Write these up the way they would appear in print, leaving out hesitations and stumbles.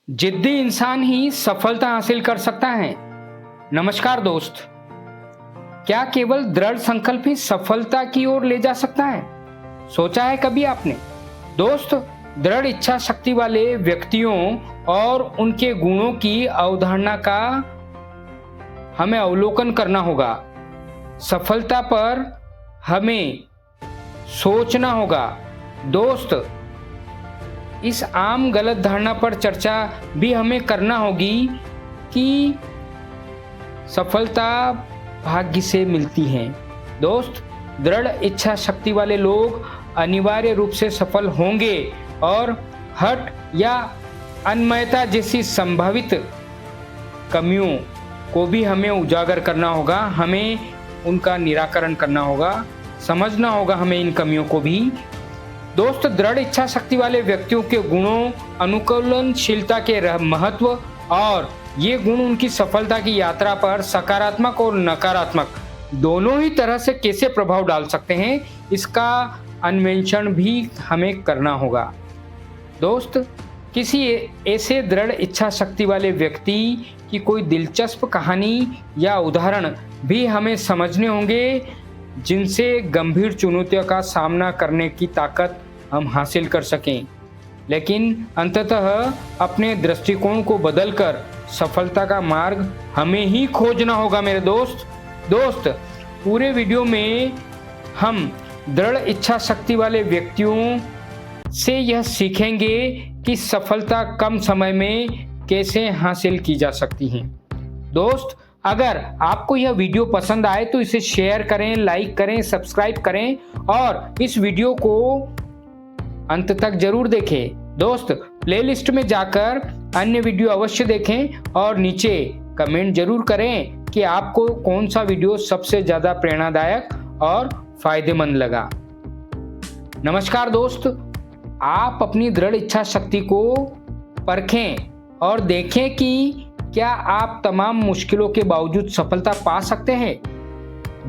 जिद्दी इंसान ही सफलता हासिल कर सकता है। नमस्कार दोस्त, क्या केवल दृढ़ संकल्प ही सफलता की ओर ले जा सकता है? सोचा है कभी आपने? दोस्त, दृढ़ इच्छा शक्ति वाले व्यक्तियों और उनके गुणों की अवधारणा का हमें अवलोकन करना होगा। सफलता पर हमें सोचना होगा। दोस्त, इस आम गलत धारणा पर चर्चा भी हमें करना होगी कि सफलता भाग्य से मिलती है। दोस्त, दृढ़ इच्छा शक्ति वाले लोग अनिवार्य रूप से सफल होंगे और हठ या अनमयता जैसी संभावित कमियों को भी हमें उजागर करना होगा। हमें उनका निराकरण करना होगा, समझना होगा हमें इन कमियों को भी। दोस्त, दृढ़ इच्छा शक्ति वाले व्यक्तियों के गुणों, अनुकूलनशीलता के महत्व और ये गुण उनकी सफलता की यात्रा पर सकारात्मक और नकारात्मक दोनों ही तरह से कैसे प्रभाव डाल सकते हैं, इसका अन्वेषण भी हमें करना होगा। दोस्त, किसी ऐसे दृढ़ इच्छा शक्ति वाले व्यक्ति की कोई दिलचस्प कहानी या उदाहरण भी हमें समझने होंगे जिनसे गंभीर चुनौतियों का सामना करने की ताकत हम हासिल कर सकें, लेकिन अंततः अपने दृष्टिकोण को बदलकर सफलता का मार्ग हमें ही खोजना होगा। मेरे दोस्त, पूरे वीडियो में हम दृढ़ इच्छा शक्ति वाले व्यक्तियों से यह सीखेंगे कि सफलता कम समय में कैसे हासिल की जा सकती है। दोस्त, अगर आपको यह वीडियो पसंद आए तो इसे शेयर करें, लाइक करें, सब्सक्राइब करें और इस वीडियो को अंत तक जरूर देखें। दोस्त, प्लेलिस्ट में जाकर अन्य वीडियो अवश्य देखें और नीचे कमेंट जरूर करें कि आपको कौन सा वीडियो सबसे ज्यादा प्रेरणादायक और फायदेमंद लगा। नमस्कार दोस्त, आप अपनी दृढ़ इच्छा शक्ति को परखें और देखें कि क्या आप तमाम मुश्किलों के बावजूद सफलता पा सकते हैं।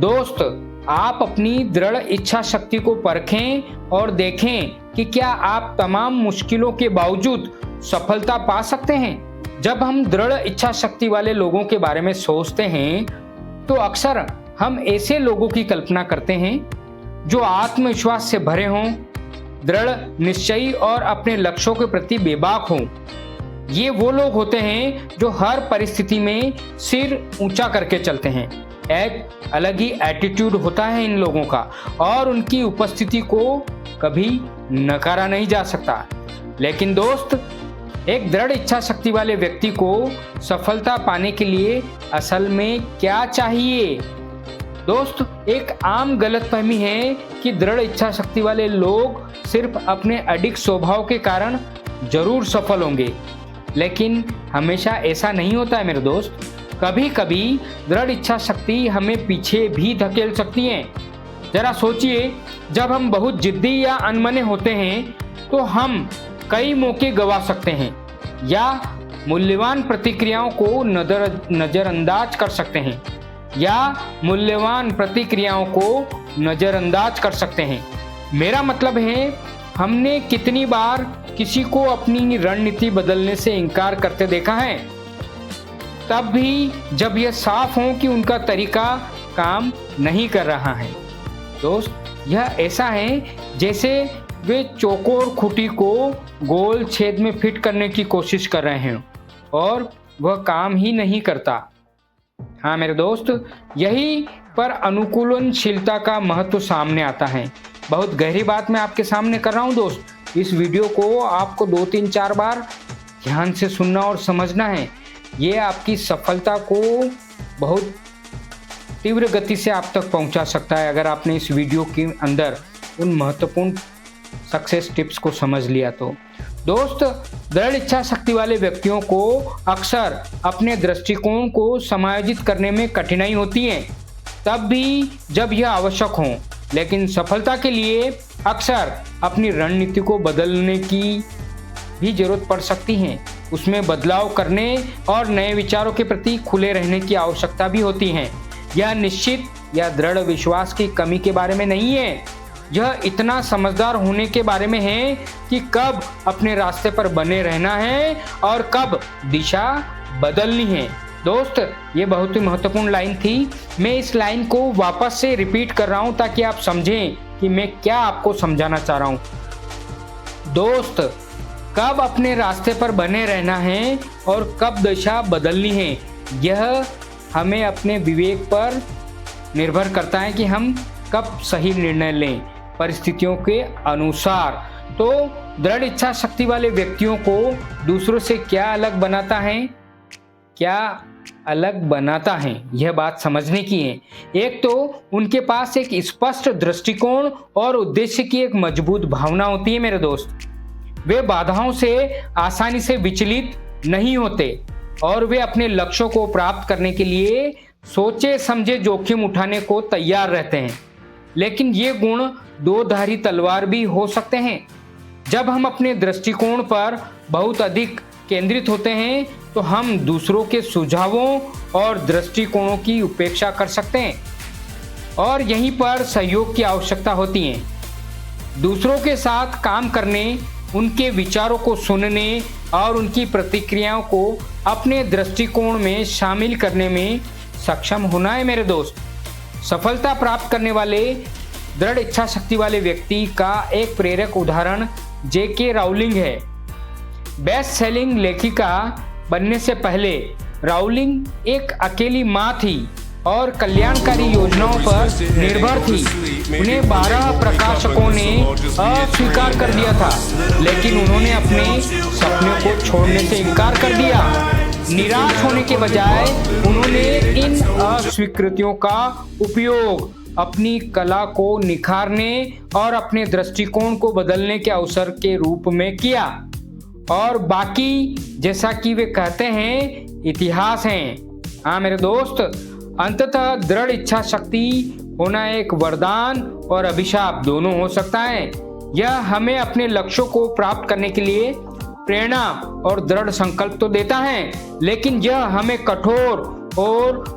दोस्त, आप अपनी दृढ़ इच्छा शक्ति को परखें और देखें कि क्या आप तमाम मुश्किलों के बावजूद सफलता पा सकते हैं। जब हम दृढ़ इच्छा शक्ति वाले लोगों के बारे में सोचते हैं तो अक्सर हम ऐसे लोगों की कल्पना करते हैं जो आत्मविश्वास से भरे हों, दृढ़ निश्चयी और अपने लक्ष्यों के प्रति बेबाक हों। ये वो लोग होते हैं जो हर परिस्थिति में सिर ऊंचा करके चलते हैं। एक अलग ही एटीट्यूड होता है इन लोगों का और उनकी उपस्थिति को कभी नकारा नहीं जा सकता। लेकिन दोस्त, एक दृढ़ इच्छा शक्ति वाले व्यक्ति को सफलता पाने के लिए असल में क्या चाहिए? दोस्त, एक आम गलतफहमी है कि दृढ़ इच्छा शक्ति वाले लोग सिर्फ अपने अडिग स्वभाव के कारण जरूर सफल होंगे, लेकिन हमेशा ऐसा नहीं होता है मेरे दोस्त। कभी कभी दृढ़ इच्छा शक्ति हमें पीछे भी धकेल सकती है। जरा सोचिए, जब हम बहुत जिद्दी या अनमने होते हैं तो हम कई मौके गंवा सकते हैं या मूल्यवान प्रतिक्रियाओं को नजरअंदाज कर सकते हैं। मेरा मतलब है, हमने कितनी बार किसी को अपनी रणनीति बदलने से इनकार करते देखा है, तब भी जब यह साफ हो कि उनका तरीका काम नहीं कर रहा है। दोस्त, यह ऐसा है जैसे वे चौकोर खूंटी को गोल छेद में फिट करने की कोशिश कर रहे हैं और वह काम ही नहीं करता। हाँ मेरे दोस्त, यही पर अनुकूलनशीलता का महत्व सामने आता है। बहुत गहरी बात मैं आपके सामने कर रहा हूँ दोस्त। इस वीडियो को आपको 2-3-4 बार ध्यान से सुनना और समझना है। ये आपकी सफलता को बहुत तीव्र गति से आप तक पहुंचा सकता है अगर आपने इस वीडियो के अंदर उन महत्वपूर्ण सक्सेस टिप्स को समझ लिया तो। दोस्त, दृढ़ इच्छा शक्ति वाले व्यक्तियों को अक्सर अपने दृष्टिकोण को समायोजित करने में कठिनाई होती है, तब भी जब यह आवश्यक हो। लेकिन सफलता के लिए अक्सर अपनी रणनीति को बदलने की भी जरूरत पड़ सकती है। उसमें बदलाव करने और नए विचारों के प्रति खुले रहने की आवश्यकता भी होती है। यह निश्चित या दृढ़ विश्वास की कमी के बारे में नहीं है, यह इतना समझदार होने के बारे में है कि कब अपने रास्ते पर बने रहना है और कब दिशा बदलनी है। दोस्त, ये बहुत ही महत्वपूर्ण लाइन थी। मैं इस लाइन को वापस से रिपीट कर रहा हूं ताकि आप समझें कि मैं क्या आपको समझाना चाह रहा हूं। दोस्त, कब अपने रास्ते पर बने रहना है और कब दिशा बदलनी है, यह हमें अपने विवेक पर निर्भर करता है कि हम कब सही निर्णय लें परिस्थितियों के अनुसार। तो दृढ़ इच्छा शक्ति वाले व्यक्तियों को दूसरों से क्या अलग बनाता है, यह बात समझने की है। एक तो उनके पास एक स्पष्ट दृष्टिकोण और उद्देश्य की एक मजबूत भावना होती है मेरे दोस्त। वे बाधाओं से आसानी से विचलित नहीं होते और वे अपने लक्ष्यों को प्राप्त करने के लिए सोचे समझे जोखिम उठाने को तैयार रहते हैं। लेकिन ये गुण दो धारी तलवार भी हो सकते हैं। जब हम अपने दृष्टिकोण पर बहुत अधिक केंद्रित होते हैं तो हम दूसरों के सुझावों और दृष्टिकोणों की उपेक्षा कर सकते हैं और यहीं पर सहयोग की आवश्यकता होती है। दूसरों के साथ काम करने, उनके विचारों को सुनने और उनकी प्रतिक्रियाओं को अपने दृष्टिकोण में शामिल करने में सक्षम होना है मेरे दोस्त। सफलता प्राप्त करने वाले दृढ़ इच्छा शक्ति वाले व्यक्ति का एक प्रेरक उदाहरण J.K. राउलिंग है। बेस्ट सेलिंग लेखिका बनने से पहले राउलिंग एक अकेली मां थी और कल्याणकारी योजनाओं पर निर्भर थी। उन्हें 12 प्रकाशकों ने अस्वीकार कर दिया था, लेकिन उन्होंने अपने सपने को छोड़ने से इनकार कर दिया। निराश होने के बजाय उन्होंने इन अस्वीकृतियों का उपयोग अपनी कला को निखारने और अपने दृष्टिकोण को बदलने के अवसर के रूप में किया। और बाकी, जैसा कि वे कहते हैं, इतिहास हैं। हाँ मेरे दोस्त, अंततः दृढ़ इच्छा शक्ति होना एक वरदान और अभिशाप दोनों हो सकता है। यह हमें अपने लक्ष्यों को प्राप्त करने के लिए प्रेरणा और दृढ़ संकल्प तो देता है, लेकिन यह हमें कठोर और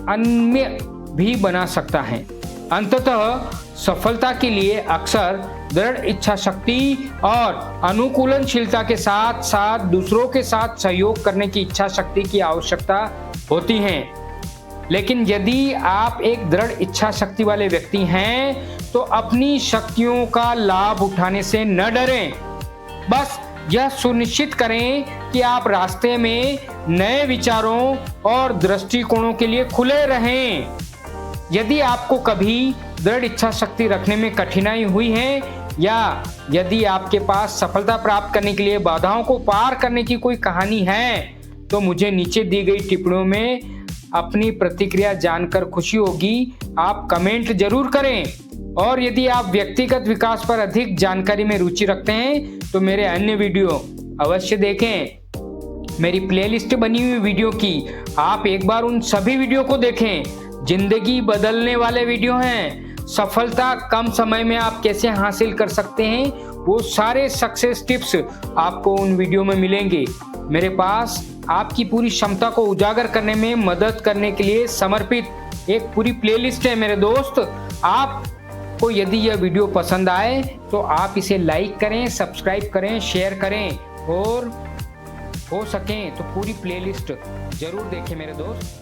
अन्य भी बना सकता है। अंततः सफलता के लिए अक्सर दृढ़ इच्छा शक्ति और अनुकूलनशीलता के साथ साथ दूसरों के साथ सहयोग करने की इच्छा शक्ति की आवश्यकता होती है। लेकिन यदि आप एक दृढ़ इच्छा शक्ति वाले व्यक्ति हैं तो अपनी शक्तियों का लाभ उठाने से न डरें। बस यह सुनिश्चित करें कि आप रास्ते में नए विचारों और दृष्टिकोणों के लिए खुले रहें। यदि आपको कभी दृढ़ इच्छा शक्ति रखने में कठिनाई हुई है या यदि आपके पास सफलता प्राप्त करने के लिए बाधाओं को पार करने की कोई कहानी है तो मुझे नीचे दी गई टिप्पणियों में अपनी प्रतिक्रिया जानकर खुशी होगी। आप कमेंट जरूर करें और यदि आप व्यक्तिगत विकास पर अधिक जानकारी में रुचि रखते हैं तो मेरे अन्य वीडियो अवश्य देखें। मेरी प्लेलिस्ट बनी हुई वीडियो की आप एक बार उन सभी वीडियो को देखें। जिंदगी बदलने वाले वीडियो हैं। सफलता कम समय में आप कैसे हासिल कर सकते हैं, वो सारे सक्सेस टिप्स आपको उन वीडियो में मिलेंगे। मेरे पास आपकी पूरी क्षमता को उजागर करने में मदद करने के लिए समर्पित एक पूरी प्लेलिस्ट है मेरे दोस्त। आपको यदि यह वीडियो पसंद आए तो आप इसे लाइक करें, सब्सक्राइब करें, शेयर करें और हो सके तो पूरी प्लेलिस्ट जरूर देखें मेरे दोस्त।